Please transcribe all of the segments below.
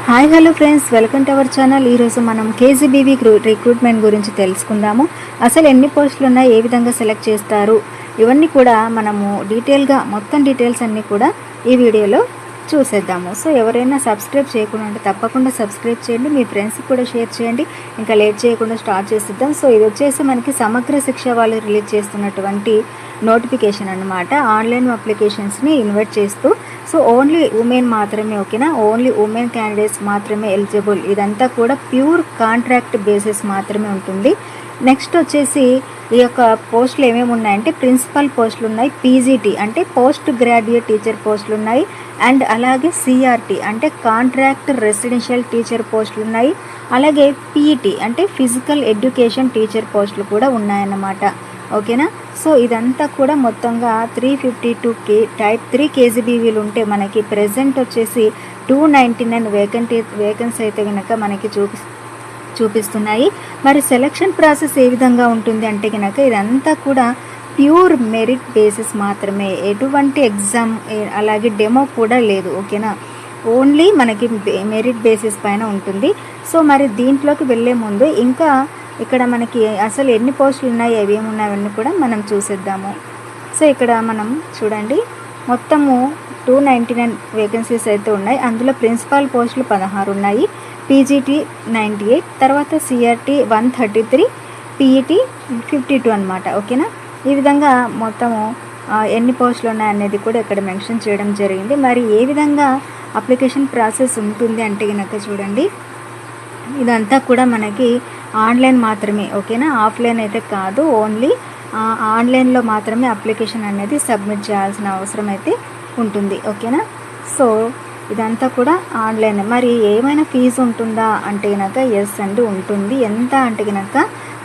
Hi hello friends, welcome to our channel. ఈరోజు మనం KGBV recruitment గురించి తెలుసుకుందాము. అసలు ఎన్ని పోస్టులు ఉన్నాయి, ఏ విధంగా సెలెక్ట్ చేస్తారు, ఇవన్నీ కూడా మనము డీటెయిల్గా మొత్తం డీటెయిల్స్ అన్నీ కూడా ఈ వీడియోలో చూసేద్దాము. సో ఎవరైనా సబ్స్క్రైబ్ చేయకుండా ఉంటే తప్పకుండా సబ్స్క్రైబ్ చేయండి, మీ ఫ్రెండ్స్కి కూడా షేర్ చేయండి. ఇంకా లేట్ చేయకుండా స్టార్ట్ చేసేద్దాం. సో ఇది వచ్చేసి మనకి సమగ్ర శిక్ష వాళ్ళు రిలీజ్ చేస్తున్నటువంటి నోటిఫికేషన్ అన్నమాట. ఆన్లైన్ అప్లికేషన్స్ని ఇన్వైట్ చేస్తూ, సో ఓన్లీ ఉమెన్ మాత్రమే, ఓకేనా, ఓన్లీ ఉమెన్ క్యాండిడేట్స్ మాత్రమే ఎలిజిబుల్. ఇదంతా కూడా ప్యూర్ కాంట్రాక్ట్ బేసిస్ మాత్రమే ఉంటుంది. నెక్స్ట్ వచ్చేసి ఈ యొక్క పోస్టులు ఏమేమి ఉన్నాయంటే ప్రిన్సిపల్ పోస్టులు ఉన్నాయి, పీజీటీ అంటే పోస్ట్ గ్రాడ్యుయేట్ టీచర్ పోస్టులు ఉన్నాయి, అండ్ అలాగే సిఆర్టీ అంటే కాంట్రాక్ట్ రెసిడెన్షియల్ టీచర్ పోస్టులు ఉన్నాయి, అలాగే పీఈటీ అంటే ఫిజికల్ ఎడ్యుకేషన్ టీచర్ పోస్టులు కూడా ఉన్నాయన్నమాట. ఓకేనా. సో ఇదంతా కూడా మొత్తంగా 352 టైప్ 3 కేజీబీవీలు ఉంటే మనకి ప్రెజెంట్ వచ్చేసి 299 వేకెన్సీ అయితే కనుక మనకి చూపిస్తున్నాయి. మరి సెలక్షన్ ప్రాసెస్ ఏ విధంగా ఉంటుంది అంటే కనుక ఇదంతా కూడా ప్యూర్ మెరిట్ బేసిస్ మాత్రమే, ఎటువంటి ఎగ్జామ్ అలాగే డెమో కూడా లేదు. ఓకేనా, ఓన్లీ మనకి మెరిట్ బేసిస్ పైన ఉంటుంది. సో మరి దీంట్లోకి వెళ్ళే ముందు ఇంకా ఇక్కడ మనకి అసలు ఎన్ని పోస్టులు ఉన్నాయి, ఏమేమి ఉన్నాయన్నీ కూడా మనం చూసేద్దాము. సో ఇక్కడ మనం చూడండి, మొత్తము 299 వేకెన్సీస్ అయితే ఉన్నాయి. అందులో ప్రిన్సిపల్ పోస్టులు 16 ఉన్నాయి, పీజీటీ 98, తర్వాత సిఆర్టీ 133, పీఈటీ 52 అనమాట. ఓకేనా, ఈ విధంగా మొత్తము ఎన్ని పోస్టులు ఉన్నాయనేది కూడా ఇక్కడ మెన్షన్ చేయడం జరిగింది. మరి ఏ విధంగా అప్లికేషన్ ప్రాసెస్ ఉంటుంది అంటే కనుక చూడండి, ఇదంతా కూడా మనకి ఆన్లైన్ మాత్రమే. ఓకేనా, ఆఫ్లైన్ అయితే కాదు, ఓన్లీ ఆన్లైన్లో మాత్రమే అప్లికేషన్ అనేది సబ్మిట్ చేయాల్సిన అవసరం అయితే ఉంటుంది. ఓకేనా, సో ఇదంతా కూడా ఆన్లైన్. మరి ఏమైనా ఫీజు ఉంటుందా అంటే కనుక ఎస్ అండి ఉంటుంది. ఎంత అంటే కనుక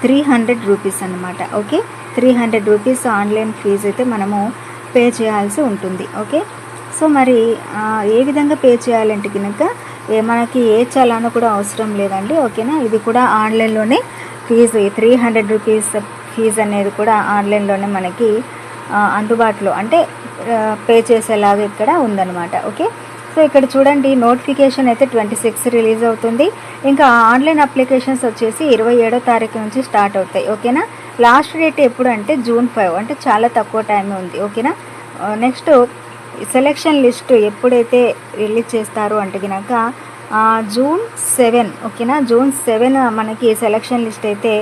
300 రూపీస్ అనమాట. ఓకే, 300 రూపీస్ ఆన్లైన్ ఫీజు అయితే మనము పే చేయాల్సి ఉంటుంది. ఓకే, సో మరి ఏ విధంగా పే చేయాలంటే కనుక మనకి ఏ చలానా కూడా అవసరం లేదండి. ఓకేనా, ఇది కూడా ఆన్లైన్లోనే ఫీజు 300 రూపీస్ ఫీజు అనేది కూడా ఆన్లైన్లోనే మనకి అందుబాటులో అంటే పే చేసేలాగా ఇక్కడ ఉందన్నమాట. ఓకే, సో ఇక్కడ చూడండి, నోటిఫికేషన్ అయితే 26 రిలీజ్ అవుతుంది. ఇంకా ఆన్లైన్ అప్లికేషన్స్ వచ్చేసి 27వ తారీఖు నుంచి స్టార్ట్ అవుతాయి. ఓకేనా, లాస్ట్ డేట్ ఎప్పుడు అంటే June 5, అంటే చాలా తక్కువ టైం ఉంది. ఓకేనా, నెక్స్ట్ సెలెక్షన్ లిస్ట్ ఎప్పుడైతే రిలీజ్ చేస్తారు అంటే కనుక June 7. ఓకేనా, June 7 మనకి సెలెక్షన్ లిస్ట్ అయితే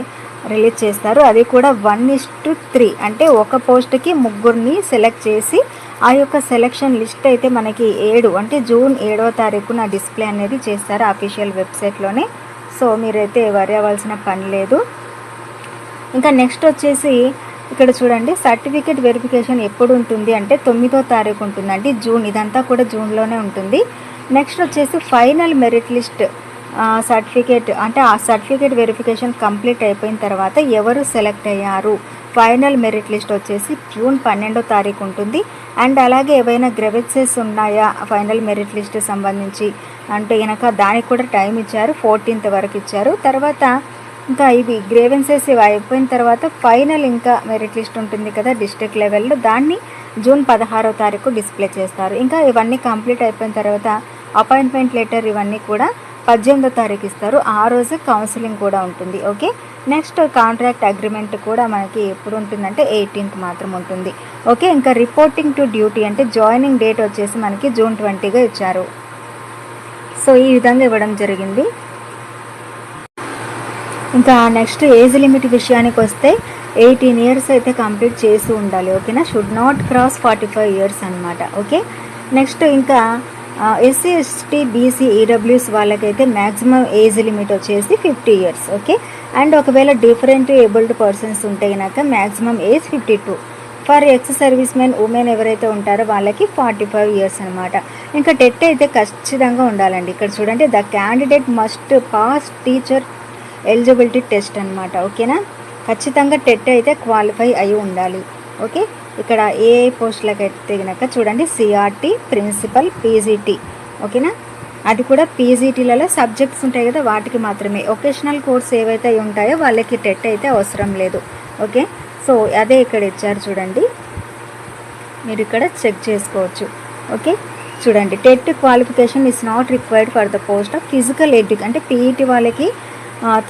రిలీజ్ చేస్తారు. అది కూడా 1:3 అంటే ఒక పోస్ట్కి 3 సెలెక్ట్ చేసి ఆ యొక్క సెలెక్షన్ లిస్ట్ అయితే మనకి 7 అంటే June 7వ తారీఖున డిస్ప్లే అనేది చేస్తారు అఫీషియల్ వెబ్సైట్లోనే. సో మీరైతే వరి అవ్వాల్సిన పని లేదు. ఇంకా నెక్స్ట్ వచ్చేసి ఇక్కడ చూడండి, సర్టిఫికేట్ వెరిఫికేషన్ ఎప్పుడు ఉంటుంది అంటే 9వ తారీఖు ఉంటుంది, అంటే జూన్. ఇదంతా కూడా జూన్లోనే ఉంటుంది. నెక్స్ట్ వచ్చేసి ఫైనల్ మెరిట్ లిస్ట్ సర్టిఫికేట్ అంటే ఆ సర్టిఫికేట్ వెరిఫికేషన్ కంప్లీట్ అయిపోయిన తర్వాత ఎవరు సెలెక్ట్ అయ్యారు, ఫైనల్ మెరిట్ లిస్ట్ వచ్చేసి June 12వ తారీఖు ఉంటుంది. అండ్ అలాగే ఏవైనా గ్రెవెన్సెస్ ఉన్నాయా ఫైనల్ మెరిట్ లిస్ట్ సంబంధించి అంటే కనుక దానికి కూడా టైం ఇచ్చారు, 14th వరకు ఇచ్చారు. తర్వాత ఇంకా ఇవి గ్రేవెన్సెస్ ఇవి అయిపోయిన తర్వాత ఫైనల్ ఇంకా మెరిట్ లిస్ట్ ఉంటుంది కదా డిస్ట్రిక్ట్ లెవెల్లో, దాన్ని June 16వ తారీఖు డిస్ప్లే చేస్తారు. ఇంకా ఇవన్నీ కంప్లీట్ అయిపోయిన తర్వాత అపాయింట్మెంట్ లెటర్ ఇవన్నీ కూడా 18వ తారీఖు ఇస్తారు. ఆ రోజు కౌన్సిలింగ్ కూడా ఉంటుంది. ఓకే, నెక్స్ట్ కాంట్రాక్ట్ అగ్రిమెంట్ కూడా మనకి ఎప్పుడు ఉంటుందంటే 18th మాత్రం ఉంటుంది. ఓకే, ఇంకా రిపోర్టింగ్ టు డ్యూటీ అంటే జాయినింగ్ డేట్ వచ్చేసి మనకి June 20గా ఇచ్చారు. సో ఈ విధంగా ఇవ్వడం జరిగింది. ఇంకా నెక్స్ట్ ఏజ్ లిమిట్ విషయానికి వస్తే 18 ఇయర్స్ అయితే కంప్లీట్ చేసి ఉండాలి. ఓకేనా, షుడ్ నాట్ క్రాస్ 45 ఇయర్స్ అనమాట. ఓకే, నెక్స్ట్ ఇంకా ఎస్సీ ఎస్టీ బీసీ ఈడబ్ల్యూస్ వాళ్ళకైతే మ్యాక్సిమం ఏజ్ లిమిట్ వచ్చేసి 50 ఇయర్స్. ఓకే, అండ్ ఒకవేళ డిఫరెంట్ ఏబుల్డ్ పర్సన్స్ ఉంటే కనుక maximum age 52. For ex service men women ఎవరైతే ఉంటారో వాళ్ళకి 45 ఇయర్స్ అనమాట. ఇంకా టెట్ అయితే ఖచ్చితంగా ఉండాలండి. ఇక్కడ చూడండి, the candidate must pass teacher eligibility test అనమాట. ఓకేనా, ఖచ్చితంగా టెట్ అయితే క్వాలిఫై అయి ఉండాలి. ఓకే, ఇక్కడ ఏ పోస్టులకు అయితే కనుక చూడండి, సిఆర్టీ, ప్రిన్సిపల్, పీజీటీ. ఓకేనా, అది కూడా పీజీటీలలో సబ్జెక్ట్స్ ఉంటాయి కదా వాటికి మాత్రమే. ఒకేషనల్ కోర్స్ ఏవైతే ఉంటాయో వాళ్ళకి టెట్ అయితే అవసరం లేదు. ఓకే, సో అదే ఇక్కడ ఇచ్చారు చూడండి, మీరు ఇక్కడ చెక్ చేసుకోవచ్చు. ఓకే, చూడండి, TET qualification is not required for the post of physical education. అంటే పీఈటీ వాళ్ళకి,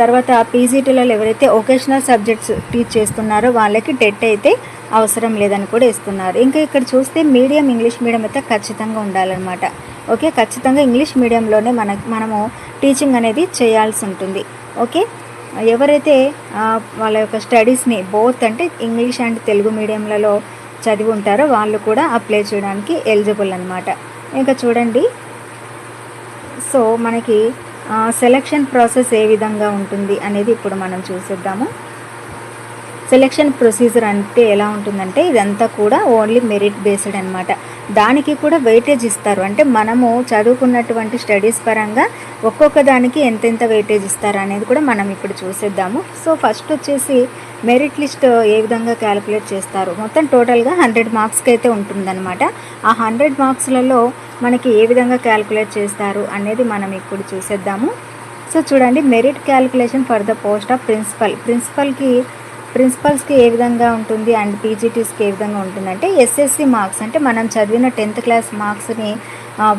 తర్వాత పీజీటీలలో ఎవరైతే ఒకేషనల్ సబ్జెక్ట్స్ టీచ్ చేస్తున్నారో వాళ్ళకి టెట్ అయితే అవసరం లేదని కూడా ఇస్తున్నారు. ఇంకా ఇక్కడ చూస్తే మీడియం ఇంగ్లీష్ మీడియం అయితే ఖచ్చితంగా ఉండాలన్నమాట. ఓకే, ఖచ్చితంగా ఇంగ్లీష్ మీడియంలోనే మనము టీచింగ్ అనేది చేయాల్సి ఉంటుంది. ఓకే, ఎవరైతే వాళ్ళ యొక్క స్టడీస్ని బోత్ అంటే ఇంగ్లీష్ అండ్ తెలుగు మీడియంలలో చదివి ఉంటారో వాళ్ళు కూడా అప్లై చేయడానికి ఎలిజిబుల్ అనమాట. ఇంకా చూడండి, సో మనకి సెలక్షన్ ప్రాసెస్ ఏ విధంగా ఉంటుంది అనేది ఇప్పుడు మనం చూసేద్దాము. సెలక్షన్ ప్రొసీజర్ అంటే ఎలా ఉంటుందంటే ఇదంతా కూడా ఓన్లీ మెరిట్ బేస్డ్ అనమాట. దానికి కూడా వెయిటేజ్ ఇస్తారు. అంటే మనము చదువుకున్నటువంటి స్టడీస్ పరంగా ఒక్కొక్క దానికి ఎంతెంత వెయిటేజ్ ఇస్తారు అనేది కూడా మనం ఇప్పుడు చూసేద్దాము. సో ఫస్ట్ వచ్చేసి మెరిట్ లిస్ట్ ఏ విధంగా క్యాలిక్యులేట్ చేస్తారు, మొత్తం టోటల్గా 100 మార్క్స్కి అయితే ఉంటుందన్నమాట. ఆ 100 మార్క్స్లలో మనకి ఏ విధంగా క్యాలిక్యులేట్ చేస్తారు అనేది మనం ఇప్పుడు చూసేద్దాము. సో చూడండి, merit calculation for the post of ప్రిన్సిపల్స్కి ఏ విధంగా ఉంటుంది అండ్ పీజీటీస్కి ఏ విధంగా ఉంటుందంటే ఎస్ఎస్సి మార్క్స్ అంటే మనం చదివిన 10th క్లాస్ మార్క్స్ని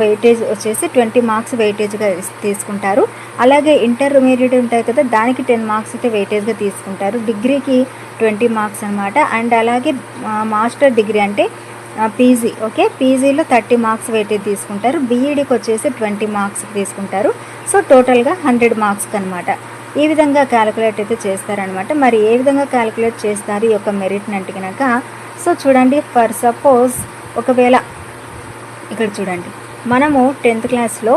వెయిటేజ్ వచ్చేసి 20 మార్క్స్ వెయిటేజ్గా తీసుకుంటారు. అలాగే ఇంటర్మీడియట్ ఉంటాయి కదా, దానికి 10 మార్క్స్ అయితే వెయిటేజ్గా తీసుకుంటారు. డిగ్రీకి 20 మార్క్స్ అనమాట. అండ్ అలాగే మాస్టర్ డిగ్రీ అంటే పీజీ, ఓకే, పీజీలో 30 మార్క్స్ వెయిటేజ్ తీసుకుంటారు. బీఈడీకి వచ్చేసి 20 మార్క్స్ తీసుకుంటారు. సో టోటల్గా 100 మార్క్స్కి అనమాట. ఈ విధంగా క్యాలిక్యులేట్ అయితే చేస్తారనమాట. మరి ఏ విధంగా క్యాలిక్యులేట్ చేస్తారు ఈ యొక్క మెరిట్ని అంటే కనుక, సో చూడండి, ఫర్ సపోజ్ ఒకవేళ ఇక్కడ చూడండి, మనము 10th క్లాస్లో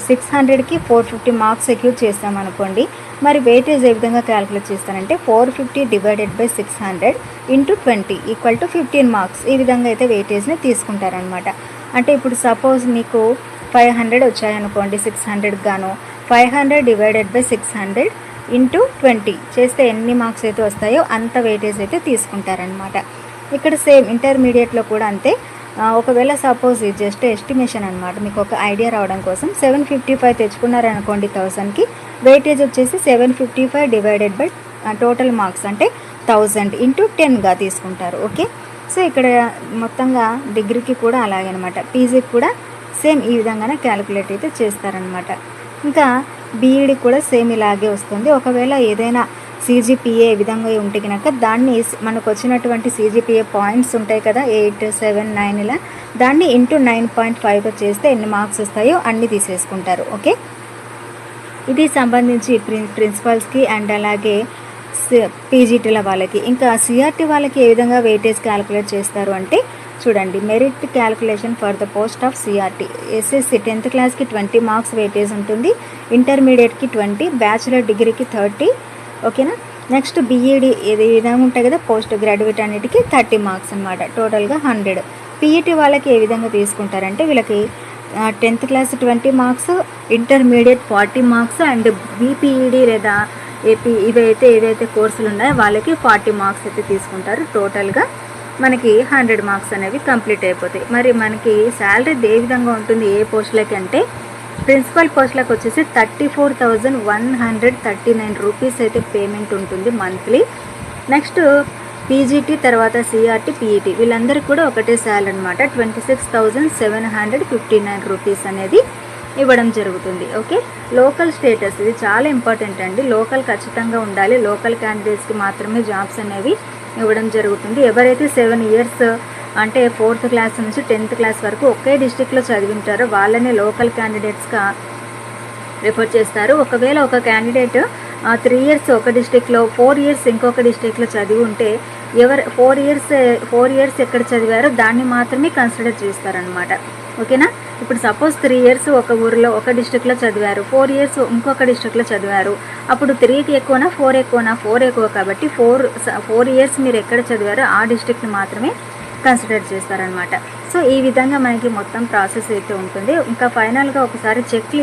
600కి 450 మార్క్స్ సెక్యూర్ చేస్తామనుకోండి. మరి వెయిటేజ్ ఏ విధంగా క్యాలిక్యులేట్ చేస్తారంటే 450 divided by 600 into 20 equal to 15 marks. ఈ విధంగా అయితే వెయిటేజ్ని తీసుకుంటారనమాట. అంటే ఇప్పుడు సపోజ్ మీకు 500 వచ్చాయనుకోండి 600 గాను, 500 డివైడెడ్ బై 600 ఇంటూ 20 చేస్తే ఎన్ని మార్క్స్ అయితే వస్తాయో అంత వెయిటేజ్ అయితే తీసుకుంటారనమాట. ఇక్కడ సేమ్ ఇంటర్మీడియట్లో కూడా అంతే. ఒకవేళ సపోజ్ ఇది జస్ట్ ఎస్టిమేషన్ అనమాట, మీకు ఒక ఐడియా రావడం కోసం 755 తెచ్చుకున్నారనుకోండి 1000కి, వెయిటేజ్ వచ్చేసి 755 డివైడెడ్ బై టోటల్ మార్క్స్ అంటే 1000 ఇంటూ 10గా తీసుకుంటారు. ఓకే, సో ఇక్కడ మొత్తంగా డిగ్రీకి కూడా అలాగే అనమాట. పీజీకి కూడా సేమ్ ఈ విధంగానే క్యాలిక్యులేట్ అయితే చేస్తారనమాట. ఇంకా బీఈడి కూడా సేమ్ ఇలాగే వస్తుంది. ఒకవేళ ఏదైనా సీజీపీఏ ఈ విధంగా ఉంటే కనుక దాన్ని మనకు వచ్చినటువంటి సీజీపీఏ పాయింట్స్ ఉంటాయి కదా, 8, 7, 9 ఇలా, దాన్ని ఇంటూ 9.5 చేస్తే ఎన్ని మార్క్స్ వస్తాయో అన్నీ తీసేసుకుంటారు. ఓకే, ఇది సంబంధించి ప్రిన్సిపల్స్కి అండ్ అలాగే పీజీటీల వాళ్ళకి. ఇంకా సిఆర్టీ వాళ్ళకి ఏ విధంగా వెయిటేజ్ క్యాలిక్యులేట్ చేస్తారు అంటే చూడండి, merit calculation for the post of CRT. SSC 10th క్లాస్కి 20 మార్క్స్ వెయిటేజ్ ఉంటుంది, ఇంటర్మీడియట్కి 20, బ్యాచులర్ డిగ్రీకి 30, ఓకేనా. నెక్స్ట్ బీఈడి ఇది విధంగా ఉంటాయి కదా, పోస్ట్ గ్రాడ్యుయేట్ అన్నిటికీ 30 మార్క్స్ అనమాట, టోటల్గా 100. పీఈటీ వాళ్ళకి ఏ విధంగా తీసుకుంటారంటే వీళ్ళకి 10th class 20 marks, intermediate 40 marks and BPEd లేదా ఏపీ ఏదైతే కోర్సులు ఉన్నాయో వాళ్ళకి 40 మార్క్స్ అయితే తీసుకుంటారు. టోటల్గా మనకి 100 మార్క్స్ అనేవి కంప్లీట్ అయిపోతాయి. మరి మనకి శాలరీ ఏ విధంగా ఉంటుంది ఏ పోస్టులకి అంటే ప్రిన్సిపల్ పోస్టులకు వచ్చేసి 34,139 రూపీస్ అయితే పేమెంట్ ఉంటుంది మంత్లీ. నెక్స్ట్ పీజీటీ తర్వాత సిఆర్టీ పీఈటీ వీళ్ళందరికీ కూడా ఒకటే శాలరీ అనమాట, 26,759 రూపీస్ అనేది ఇవ్వడం జరుగుతుంది. ఓకే, లోకల్ స్టేటస్ ఇది చాలా ఇంపార్టెంట్ అండి. లోకల్ ఖచ్చితంగా ఉండాలి. లోకల్ క్యాండిడేట్స్కి మాత్రమే జాబ్స్ అనేవి ఇవ్వడం జరుగుతుంది. ఎవరైతే 7 ఇయర్స్ అంటే 4th క్లాస్ నుంచి 10th క్లాస్ వరకు ఒకే డిస్టిక్లో చదివింటారో వాళ్ళనే లోకల్ క్యాండిడేట్స్గా రిఫర్ చేస్తారు. ఒకవేళ ఒక క్యాండిడేట్ 3 ఇయర్స్ ఒక డిస్టిక్లో 4 ఇయర్స్ ఇంకొక డిస్టిక్లో చదివి ఉంటే ఎవరు 4 ఇయర్స్ ఎక్కడ చదివారో దాన్ని మాత్రమే కన్సిడర్ చేస్తారనమాట. ఓకేనా. ఇప్పుడు సపోజ్ 3 ఇయర్స్ ఒక ఊరిలో ఒక డిస్టిక్లో చదివారు, 4 ఇయర్స్ ఇంకొక డిస్టిక్లో చదివారు. అప్పుడు 3కి ఎక్కువనా 4 ఎక్కువనా? 4 ఎక్కువ కాబట్టి 4 ఇయర్స్ మీరు ఎక్కడ చదివారో ఆ డిస్టిక్ని మాత్రమే కన్సిడర్ చేస్తారనమాట. సో ఈ విధంగా మనకి మొత్తం ప్రాసెస్ అయితే ఉంటుంది. ఇంకా ఫైనల్గా ఒకసారి చెక్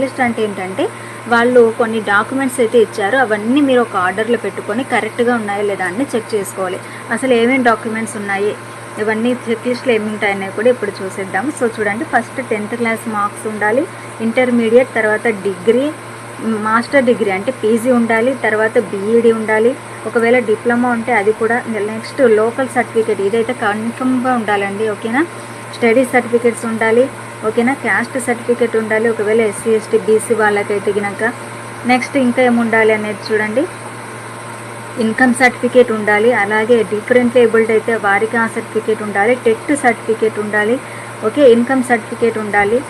లిస్ట్ అంటే ఏంటంటే వాళ్ళు కొన్ని డాక్యుమెంట్స్ అయితే ఇచ్చారు, అవన్నీ మీరు ఒక ఆర్డర్లో పెట్టుకొని కరెక్ట్గా ఉన్నాయో లేదా అని చెక్ చేసుకోవాలి. అసలు ఏమేమి డాక్యుమెంట్స్ ఉన్నాయి ఇవన్నీ చెక్ లిస్ట్లో ఏమి ఉంటాయనేవి కూడా ఇప్పుడు చూసేద్దాము. సో చూడండి, ఫస్ట్ 10th క్లాస్ మార్క్స్ ఉండాలి, ఇంటర్మీడియట్ తర్వాత డిగ్రీ, మాస్టర్ డిగ్రీ అంటే పీజీ ఉండాలి, తర్వాత బీఈడి ఉండాలి, ఒకవేళ డిప్లొమా ఉంటే అది కూడా. నెక్స్ట్ లోకల్ సర్టిఫికేట్ ఇదైతే కన్ఫర్మ్గా ఉండాలండి. ఓకేనా. స్టడీ సర్టిఫికేట్స్ ఉండాలి, ఓకేనా. క్యాస్ట్ సర్టిఫికేట్ ఉండాలి, ఒకవేళ ఎస్సీ ఎస్టీ బీసీ వాళ్ళకైతే గినక. నెక్స్ట్ ఇంకా ఏముండాలి అనేది చూడండి, ఇన్కమ్ సర్టిఫికేట్ ఉండాలి, అలాగే డిఫరెంట్ ఏబుల్డ్ అయితే వారికి ఆ సర్టిఫికేట్ ఉండాలి, టెట్ సర్టిఫికేట్ ఉండాలి, ఓకే. ఇన్కమ్ సర్టిఫికేట్ ఉండాలి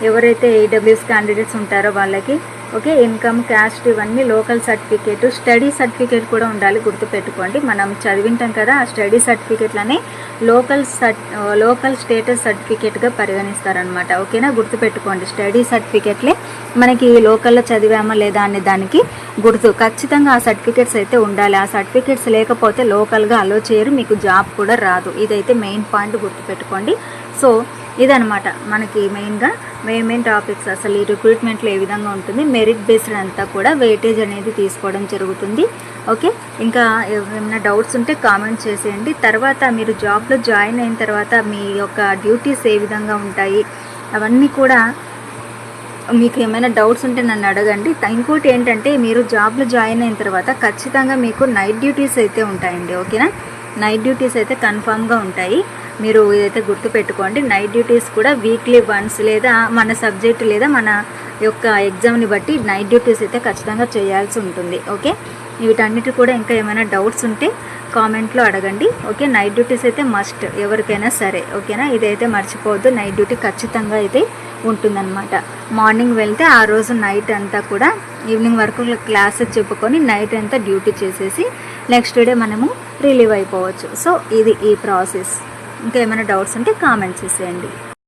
ఎవరైతే ఈడబ్ల్యూఎస్ క్యాండిడేట్స్ ఉంటారో వాళ్ళకి, ఓకే. ఇన్కమ్, క్యాస్ట్ ఇవన్నీ, లోకల్ సర్టిఫికేట్, స్టడీ సర్టిఫికేట్ కూడా ఉండాలి, గుర్తుపెట్టుకోండి. మనం చదివింటాం కదా, ఆ స్టడీ సర్టిఫికేట్లనే లోకల్ స్టేటస్ సర్టిఫికేట్గా పరిగణిస్తారనమాట, ఓకేనా. గుర్తుపెట్టుకోండి, స్టడీ సర్టిఫికేట్లే మనకి లోకల్లో చదివామా లేదా అనే దానికి గుర్తు. ఖచ్చితంగా ఆ సర్టిఫికేట్స్ అయితే ఉండాలి. ఆ సర్టిఫికేట్స్ లేకపోతే లోకల్గా అలో చేయరు, మీకు జాబ్ కూడా రాదు. ఇదైతే మెయిన్ పాయింట్, గుర్తుపెట్టుకోండి. సో ఇదనమాట మనకి మెయిన్ టాపిక్స్. అసలు ఈ రిక్రూట్మెంట్లో ఏ విధంగా ఉంటుంది, మెరిట్ బేస్డ్ అంతా కూడా వెయిటేజ్ అనేది తీసుకోవడం జరుగుతుంది, ఓకే. ఇంకా ఏమైనా డౌట్స్ ఉంటే కామెంట్ చేసేయండి. తర్వాత మీరు జాబ్లో జాయిన్ అయిన తర్వాత మీ యొక్క డ్యూటీస్ ఏ విధంగా ఉంటాయి అవన్నీ కూడా మీకు ఏమైనా డౌట్స్ ఉంటే నన్ను అడగండి. ఇంకోటి ఏంటంటే, మీరు జాబ్లో జాయిన్ అయిన తర్వాత ఖచ్చితంగా మీకు నైట్ డ్యూటీస్ అయితే ఉంటాయండి, ఓకేనా. నైట్ డ్యూటీస్ అయితే కన్ఫామ్గా ఉంటాయి, మీరు ఇదైతే గుర్తుపెట్టుకోండి. నైట్ డ్యూటీస్ కూడా వీక్లీ వన్స్ లేదా మన సబ్జెక్ట్ లేదా మన యొక్క ఎగ్జామ్ని బట్టి నైట్ డ్యూటీస్ అయితే ఖచ్చితంగా చేయాల్సి ఉంటుంది, ఓకే. వీటన్నిటి కూడా ఇంకా ఏమైనా డౌట్స్ ఉంటే కామెంట్లో అడగండి, ఓకే. నైట్ డ్యూటీస్ అయితే మస్ట్ ఎవరికైనా సరే, ఓకేనా. ఇదైతే మర్చిపోవద్దు, నైట్ డ్యూటీ ఖచ్చితంగా అయితే ఉంటుందన్నమాట. మార్నింగ్ వెళ్తే ఆ రోజు నైట్ అంతా కూడా ఈవినింగ్ వరకు క్లాసెస్ చెప్పుకొని నైట్ అంతా డ్యూటీ చేసేసి నెక్స్ట్ డే మనము రిలీవ్ అయిపోవచ్చు. సో ఇది ఈ ప్రాసెస్. ఇంకా ఏమైనా డౌట్స్ ఉంటే కామెంట్స్ చేసేయండి.